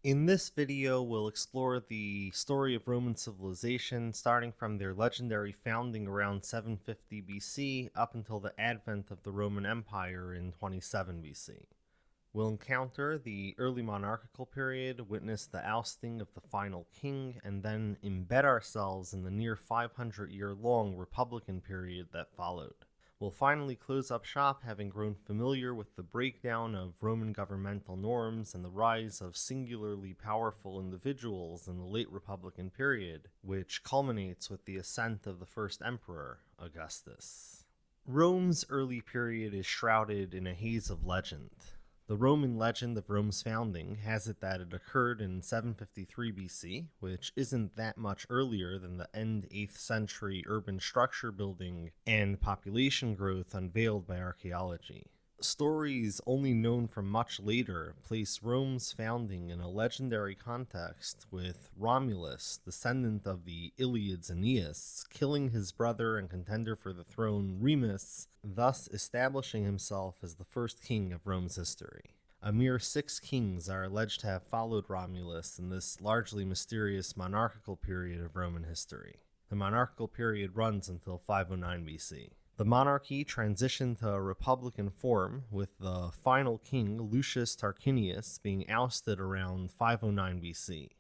In this video, we'll explore the story of Roman civilization starting from their legendary founding around 750 BC up until the advent of the Roman Empire in 27 BC. We'll encounter the early monarchical period, witness the ousting of the final king, and then embed ourselves in the near 500-year-long republican period that followed. We'll finally close up shop having grown familiar with the breakdown of Roman governmental norms and the rise of singularly powerful individuals in the late Republican period, which culminates with the ascent of the first emperor, Augustus. Rome's early period is shrouded in a haze of legend. The Roman legend of Rome's founding has it that it occurred in 753 BC, which isn't that much earlier than the end 8th century urban structure building and population growth unveiled by archaeology. Stories only known from much later place Rome's founding in a legendary context, with Romulus, descendant of the Iliad's Aeneas, killing his brother and contender for the throne Remus, thus establishing himself as the first king of Rome's history. A mere 6 kings are alleged to have followed Romulus in this largely mysterious monarchical period of Roman history. The monarchical period runs until 509 BC. The monarchy transitioned to a republican form, with the final king, Lucius Tarquinius, being ousted around 509 BC.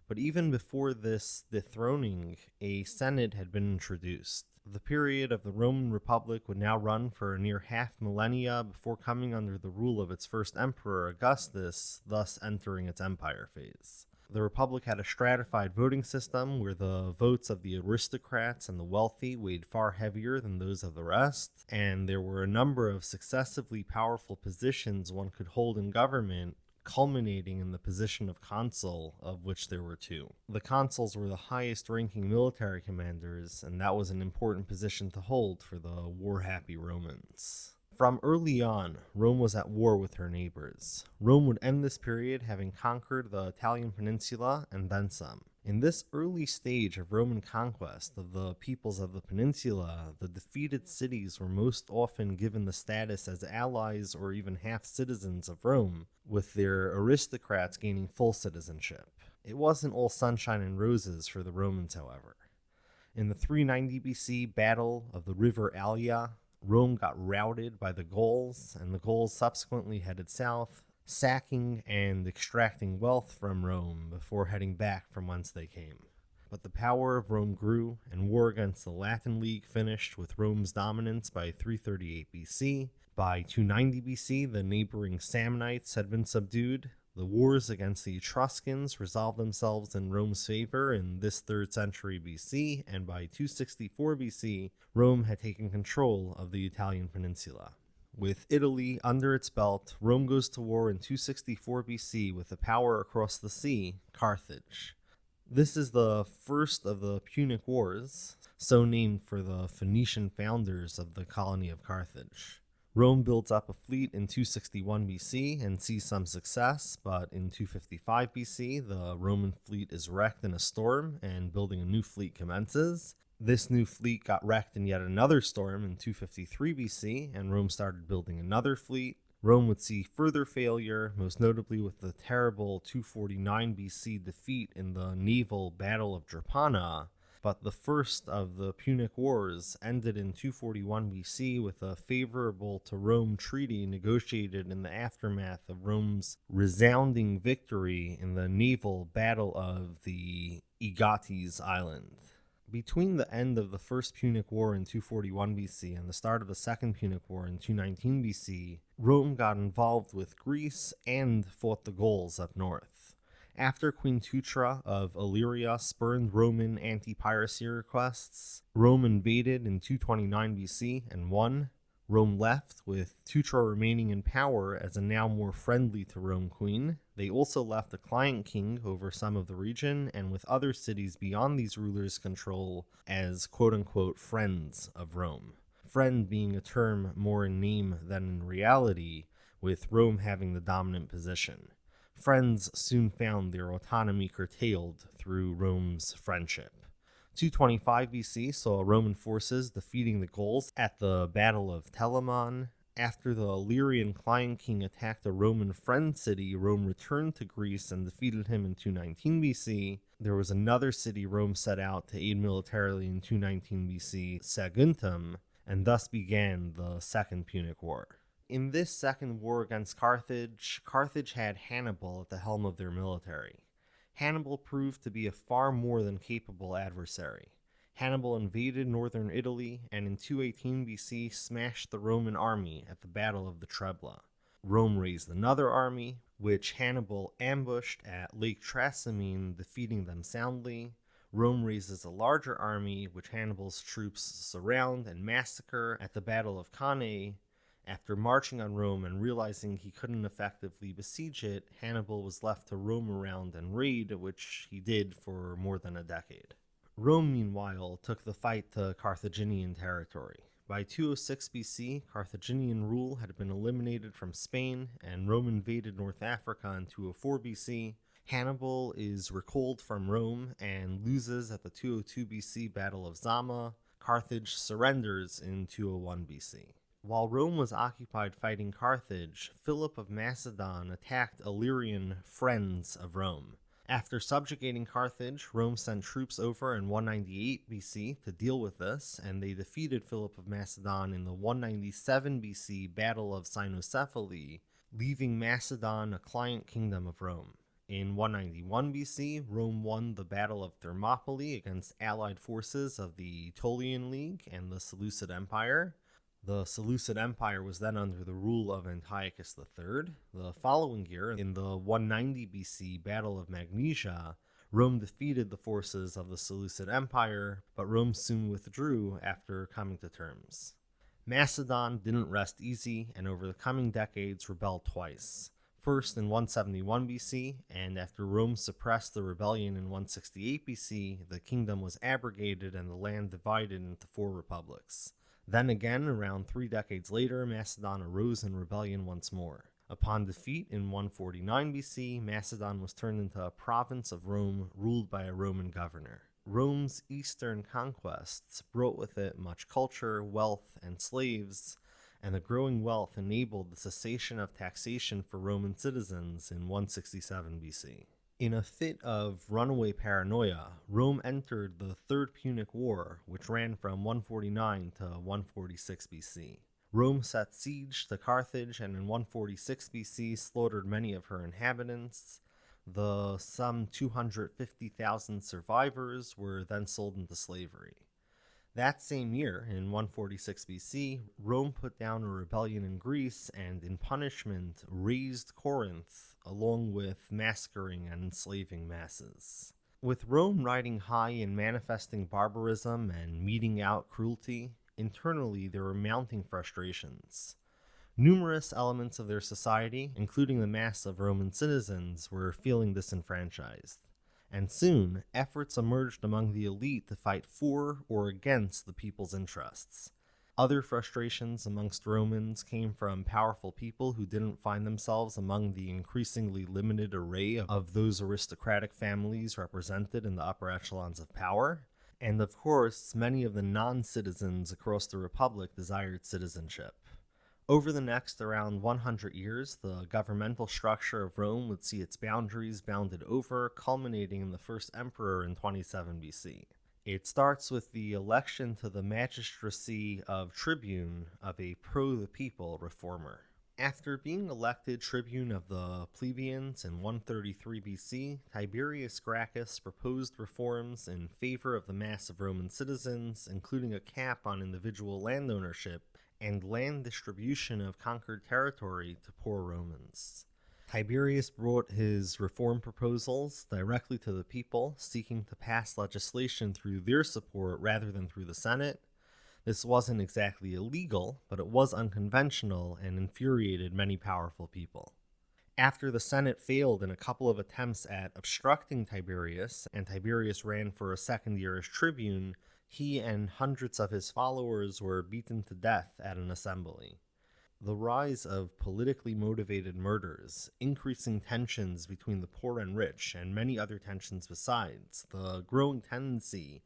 But even before this dethroning, a senate had been introduced. The period of the Roman Republic would now run for a near half millennia before coming under the rule of its first emperor, Augustus, thus entering its empire phase. The Republic had a stratified voting system where the votes of the aristocrats and the wealthy weighed far heavier than those of the rest, and there were a number of successively powerful positions one could hold in government, culminating in the position of consul, of which there were 2. The consuls were the highest-ranking military commanders, and that was an important position to hold for the war-happy Romans. From early on, Rome was at war with her neighbors. Rome would end this period having conquered the Italian peninsula and then some. In this early stage of Roman conquest of the peoples of the peninsula, the defeated cities were most often given the status as allies or even half-citizens of Rome, with their aristocrats gaining full citizenship. It wasn't all sunshine and roses for the Romans, however. In the 390 BC Battle of the River Allia, Rome got routed by the Gauls, and the Gauls subsequently headed south, sacking and extracting wealth from Rome before heading back from whence they came. But the power of Rome grew, and war against the Latin League finished with Rome's dominance by 338 BC. By 290 BC, the neighboring Samnites had been subdued. The wars against the Etruscans resolved themselves in Rome's favor in this 3rd century BC, and by 264 BC, Rome had taken control of the Italian peninsula. With Italy under its belt, Rome goes to war in 264 BC with the power across the sea, Carthage. This is the first of the Punic Wars, so named for the Phoenician founders of the colony of Carthage. Rome builds up a fleet in 261 BC and sees some success, but in 255 BC, the Roman fleet is wrecked in a storm and building a new fleet commences. This new fleet got wrecked in yet another storm in 253 BC, and Rome started building another fleet. Rome would see further failure, most notably with the terrible 249 BC defeat in the naval Battle of Drepana. But the first of the Punic Wars ended in 241 BC with a favorable to Rome treaty negotiated in the aftermath of Rome's resounding victory in the naval Battle of the Aegates Island. Between the end of the First Punic War in 241 BC and the start of the Second Punic War in 219 BC, Rome got involved with Greece and fought the Gauls up north. After Queen Teutra of Illyria spurned Roman anti-piracy requests, Rome invaded in 229 BC and won. Rome left, with Teutra remaining in power as a now more friendly to Rome queen. They also left a client king over some of the region, and with other cities beyond these rulers' control as quote-unquote friends of Rome. Friend being a term more in name than in reality, with Rome having the dominant position. Friends soon found their autonomy curtailed through Rome's friendship. 225 BC saw Roman forces defeating the Gauls at the Battle of Telamon, After the Illyrian Client King attacked a Roman friend city, Rome returned to Greece and defeated him in 219 BC. There was another city Rome set out to aid militarily in 219 BC, Saguntum, and thus began the Second Punic War. In this second war against Carthage, Carthage had Hannibal at the helm of their military. Hannibal proved to be a far more than capable adversary. Hannibal invaded northern Italy and in 218 BC smashed the Roman army at the Battle of the Trebla. Rome raised another army, which Hannibal ambushed at Lake Trasimene, defeating them soundly. Rome raises a larger army, which Hannibal's troops surround and massacre at the Battle of Cannae. After marching on Rome and realizing he couldn't effectively besiege it, Hannibal was left to roam around and raid, which he did for more than a decade. Rome, meanwhile, took the fight to Carthaginian territory. By 206 BC, Carthaginian rule had been eliminated from Spain, and Rome invaded North Africa in 204 BC. Hannibal is recalled from Rome and loses at the 202 BC Battle of Zama. Carthage surrenders in 201 BC. While Rome was occupied fighting Carthage, Philip of Macedon attacked Illyrian friends of Rome. After subjugating Carthage, Rome sent troops over in 198 BC to deal with this, and they defeated Philip of Macedon in the 197 BC Battle of Cynocephaly, leaving Macedon a client kingdom of Rome. In 191 BC, Rome won the Battle of Thermopylae against allied forces of the Aetolian League and the Seleucid Empire. The Seleucid Empire was then under the rule of Antiochus III. The following year, in the 190 BC Battle of Magnesia, Rome defeated the forces of the Seleucid Empire, but Rome soon withdrew after coming to terms. Macedon didn't rest easy, and over the coming decades rebelled twice. First in 171 BC, and after Rome suppressed the rebellion in 168 BC, the kingdom was abrogated and the land divided into 4 republics. Then again, around 3 decades later, Macedon arose in rebellion once more. Upon defeat in 149 BC, Macedon was turned into a province of Rome ruled by a Roman governor. Rome's eastern conquests brought with it much culture, wealth, and slaves, and the growing wealth enabled the cessation of taxation for Roman citizens in 167 BC. In a fit of runaway paranoia, Rome entered the Third Punic War, which ran from 149 to 146 BC. Rome set siege to Carthage and in 146 BC slaughtered many of her inhabitants. The some 250,000 survivors were then sold into slavery. That same year, in 146 BC, Rome put down a rebellion in Greece and, in punishment, razed Corinth, along with massacring and enslaving masses. With Rome riding high in manifesting barbarism and meting out cruelty, internally there were mounting frustrations. Numerous elements of their society, including the mass of Roman citizens, were feeling disenfranchised. And soon, efforts emerged among the elite to fight for or against the people's interests. Other frustrations amongst Romans came from powerful people who didn't find themselves among the increasingly limited array of those aristocratic families represented in the upper echelons of power. And of course, many of the non-citizens across the Republic desired citizenship. Over the next around 100 years, the governmental structure of Rome would see its boundaries bounded over, culminating in the first emperor in 27 BC. It starts with the election to the magistracy of tribune of a pro-the-people reformer. After being elected tribune of the plebeians in 133 BC, Tiberius Gracchus proposed reforms in favor of the mass of Roman citizens, including a cap on individual land ownership and land distribution of conquered territory to poor Romans. Tiberius brought his reform proposals directly to the people, seeking to pass legislation through their support rather than through the Senate. This wasn't exactly illegal, but it was unconventional and infuriated many powerful people. After the Senate failed in a couple of attempts at obstructing Tiberius, and Tiberius ran for a second year as tribune, he and hundreds of his followers were beaten to death at an assembly. The rise of politically motivated murders, increasing tensions between the poor and rich, and many other tensions besides, the growing tendency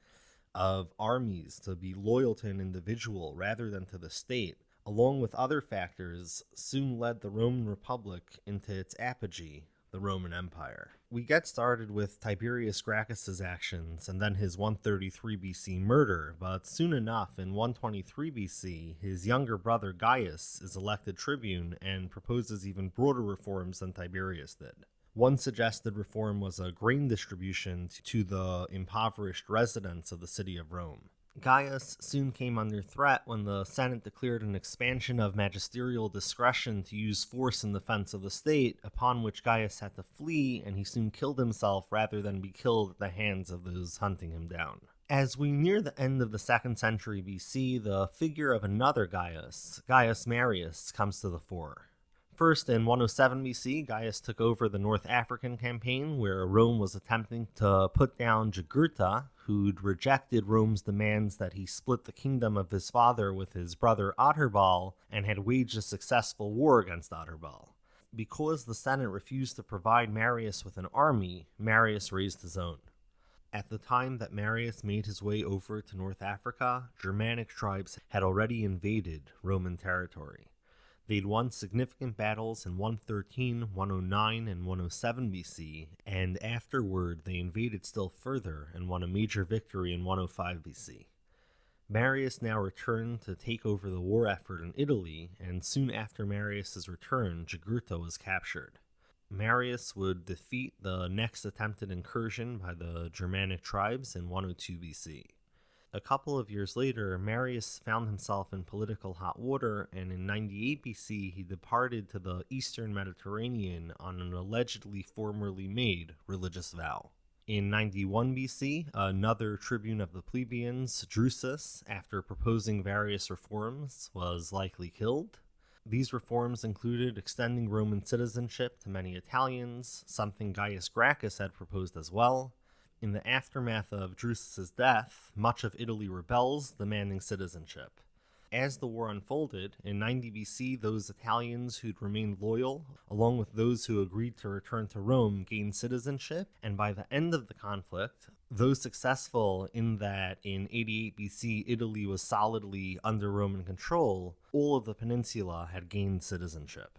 of armies to be loyal to an individual rather than to the state, along with other factors, soon led the Roman Republic into its apogee, the Roman Empire. We get started with Tiberius Gracchus's actions and then his 133 BC murder, but soon enough, in 123 BC, his younger brother Gaius is elected tribune and proposes even broader reforms than Tiberius did. One suggested reform was a grain distribution to the impoverished residents of the city of Rome. Gaius soon came under threat when the Senate declared an expansion of magisterial discretion to use force in defense of the state, upon which Gaius had to flee, and he soon killed himself rather than be killed at the hands of those hunting him down. As we near the end of the 2nd century BC, the figure of another Gaius, Gaius Marius, comes to the fore. First, in 107 BC, Gaius took over the North African campaign, where Rome was attempting to put down Jugurtha, who'd rejected Rome's demands that he split the kingdom of his father with his brother Adherbal, and had waged a successful war against Adherbal. Because the Senate refused to provide Marius with an army, Marius raised his own. At the time that Marius made his way over to North Africa, Germanic tribes had already invaded Roman territory. They'd won significant battles in 113, 109, and 107 BC, and afterward they invaded still further and won a major victory in 105 BC. Marius now returned to take over the war effort in Italy, and soon after Marius's return, Jugurtha was captured. Marius would defeat the next attempted incursion by the Germanic tribes in 102 BC. A couple of years later, Marius found himself in political hot water, and in 98 BC he departed to the eastern Mediterranean on an allegedly formerly made religious vow. In 91 BC, another tribune of the plebeians, Drusus, after proposing various reforms, was likely killed. These reforms included extending Roman citizenship to many Italians, something Gaius Gracchus had proposed as well. In the aftermath of Drusus's death, much of Italy rebels, demanding citizenship. As the war unfolded, in 90 BC, those Italians who'd remained loyal, along with those who agreed to return to Rome, gained citizenship, and by the end of the conflict, those successful in that in 88 BC Italy was solidly under Roman control, all of the peninsula had gained citizenship.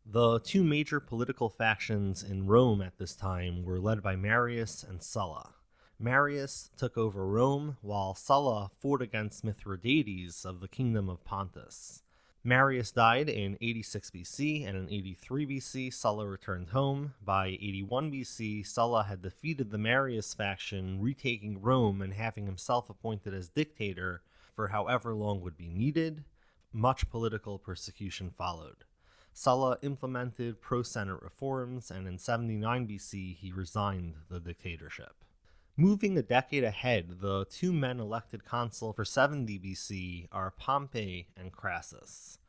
The two major political factions in Rome at this time were led by Marius and Sulla. Marius took over Rome, while Sulla fought against Mithridates of the Kingdom of Pontus. Marius died in 86 BC, and in 83 BC, Sulla returned home. By 81 BC, Sulla had defeated the Marius faction, retaking Rome and having himself appointed as dictator for however long would be needed. Much political persecution followed. Sulla implemented pro-Senate reforms, and in 79 BC he resigned the dictatorship. Moving a decade ahead, the two men elected consul for 70 BC are Pompey and Crassus.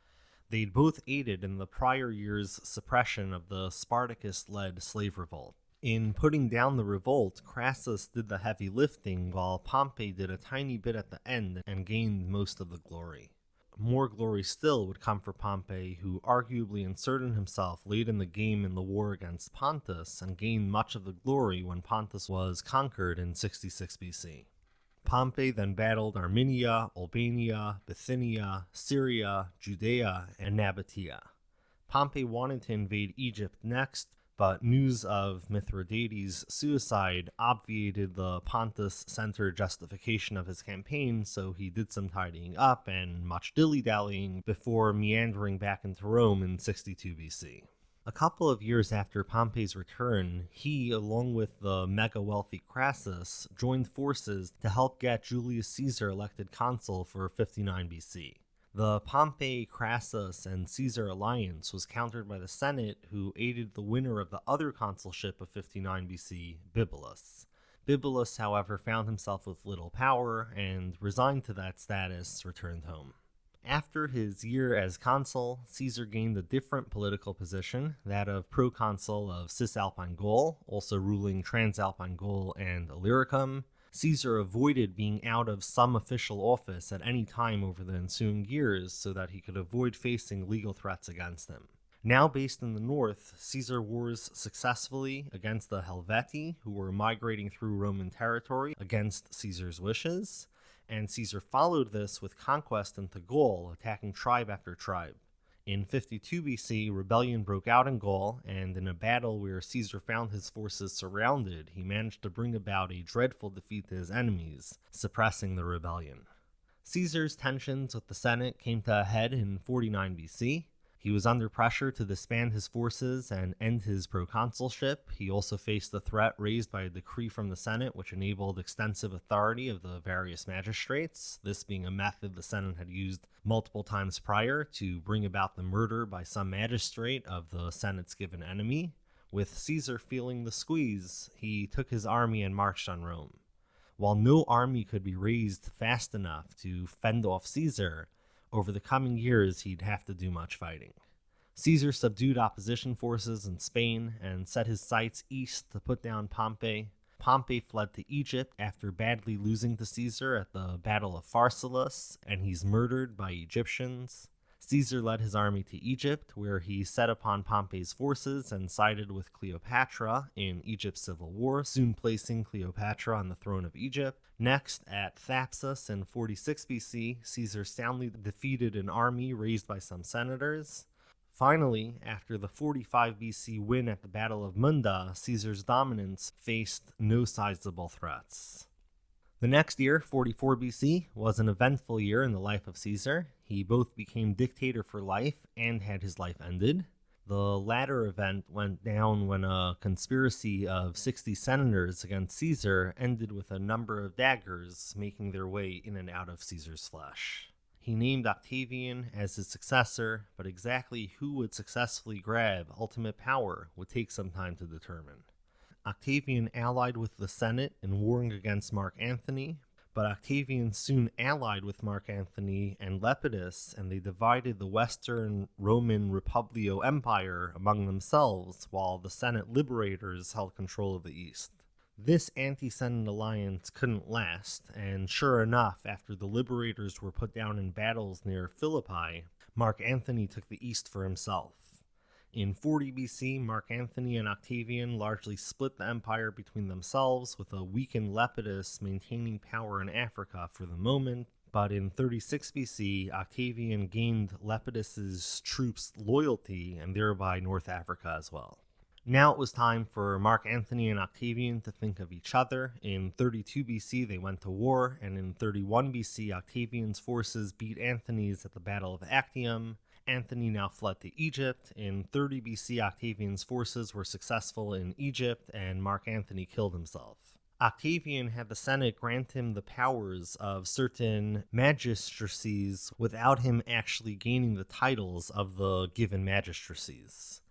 They'd both aided in the prior year's suppression of the Spartacus-led slave revolt. In putting down the revolt, Crassus did the heavy lifting, while Pompey did a tiny bit at the end and gained most of the glory. More glory still would come for Pompey, who arguably inserted himself late in the game in the war against Pontus and gained much of the glory when Pontus was conquered in 66 BC. Pompey then battled Armenia, Albania, Bithynia, Syria, Judea, and Nabatea. Pompey wanted to invade Egypt next, but news of Mithridates' suicide obviated the Pontus-centered justification of his campaign, so he did some tidying up and much dilly-dallying before meandering back into Rome in 62 BC. A couple of years after Pompey's return, he, along with the mega-wealthy Crassus, joined forces to help get Julius Caesar elected consul for 59 BC. The Pompey, Crassus, and Caesar alliance was countered by the Senate, who aided the winner of the other consulship of 59 BC, Bibulus. Bibulus, however, found himself with little power and, resigned to that status, returned home. After his year as consul, Caesar gained a different political position, that of proconsul of Cisalpine Gaul, also ruling Transalpine Gaul and Illyricum. Caesar avoided being out of some official office at any time over the ensuing years so that he could avoid facing legal threats against him. Now based in the north, Caesar wars successfully against the Helvetii, who were migrating through Roman territory against Caesar's wishes, and Caesar followed this with conquest into Gaul, attacking tribe after tribe. In 52 BC, rebellion broke out in Gaul, and in a battle where Caesar found his forces surrounded, he managed to bring about a dreadful defeat to his enemies, suppressing the rebellion. Caesar's tensions with the Senate came to a head in 49 BC. He was under pressure to disband his forces and end his proconsulship. He also faced the threat raised by a decree from the Senate, which enabled extensive authority of the various magistrates, this being a method the Senate had used multiple times prior to bring about the murder by some magistrate of the Senate's given enemy. With Caesar feeling the squeeze, he took his army and marched on Rome. While no army could be raised fast enough to fend off Caesar, over the coming years, he'd have to do much fighting. Caesar subdued opposition forces in Spain and set his sights east to put down Pompey. Pompey fled to Egypt after badly losing to Caesar at the Battle of Pharsalus, and he's murdered by Egyptians. Caesar led his army to Egypt, where he set upon Pompey's forces and sided with Cleopatra in Egypt's civil war, soon placing Cleopatra on the throne of Egypt. Next, at Thapsus in 46 BC, Caesar soundly defeated an army raised by some senators. Finally, after the 45 BC win at the Battle of Munda, Caesar's dominance faced no sizable threats. The next year, 44 BC, was an eventful year in the life of Caesar. He both became dictator for life and had his life ended. The latter event went down when a conspiracy of 60 senators against Caesar ended with a number of daggers making their way in and out of Caesar's flesh. He named Octavian as his successor, but exactly who would successfully grab ultimate power would take some time to determine. Octavian allied with the Senate in warring against Mark Antony, but Octavian soon allied with Mark Antony and Lepidus, and they divided the Western Roman Republio Empire among themselves, while the Senate liberators held control of the East. This anti-Senate alliance couldn't last, and sure enough, after the liberators were put down in battles near Philippi, Mark Antony took the East for himself. In 40 BC, Mark Antony and Octavian largely split the empire between themselves, with a weakened Lepidus maintaining power in Africa for the moment. But in 36 BC, Octavian gained Lepidus's troops' loyalty and thereby North Africa as well. Now it was time for Mark Antony and Octavian to think of each other. In 32 BC, they went to war, and in 31 BC, Octavian's forces beat Antony's at the Battle of Actium. Antony now fled to Egypt. In 30 BC, Octavian's forces were successful in Egypt, and Mark Antony killed himself. Octavian had the Senate grant him the powers of certain magistracies without him actually gaining the titles of the given magistracies.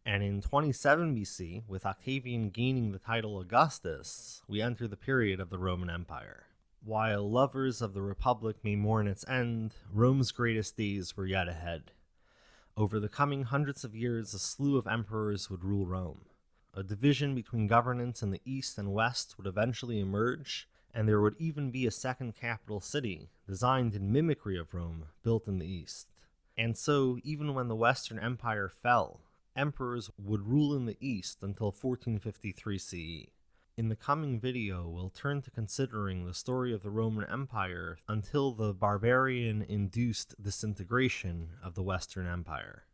And in 27 BC, with Octavian gaining the title Augustus, we enter the period of the Roman Empire. While lovers of the Republic may mourn its end, Rome's greatest days were yet ahead. Over the coming hundreds of years, a slew of emperors would rule Rome. A division between governance in the East and West would eventually emerge, and there would even be a second capital city, designed in mimicry of Rome, built in the East. And so, even when the Western Empire fell, emperors would rule in the East until 1453 CE. In the coming video, we'll turn to considering the story of the Roman Empire until the barbarian-induced disintegration of the Western Empire.